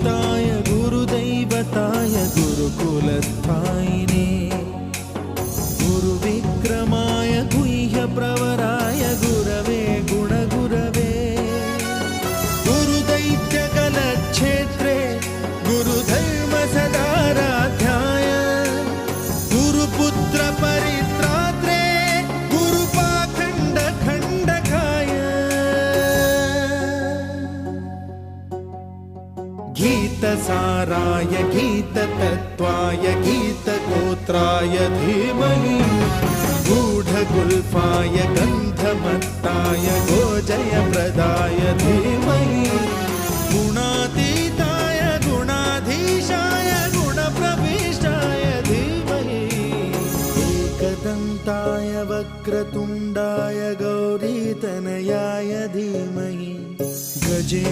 गुरुपूजिताय गुरुदैवताय गुरुकुलस्थायिने गुरुविक्रमाय गुह्यप्रवराय गुरवे गुणगुरवे गुरुदैत्यकलक्षेत्रे गुरुधर्मसदाराध्याय गुरुपुत्रपरित्रात्रे गुरुपाखण्डखण्डकाय गीतसाराय गीततत्त्वाय गीतगोत्राय धीमहि गूढगुल्फाय गन्धमत्ताय गोजयप्रदाय धीमहि गुणातीताय गुणाधीशाय गुणप्रविष्टाय धीमहि एकदन्ताय वक्रतुण्ड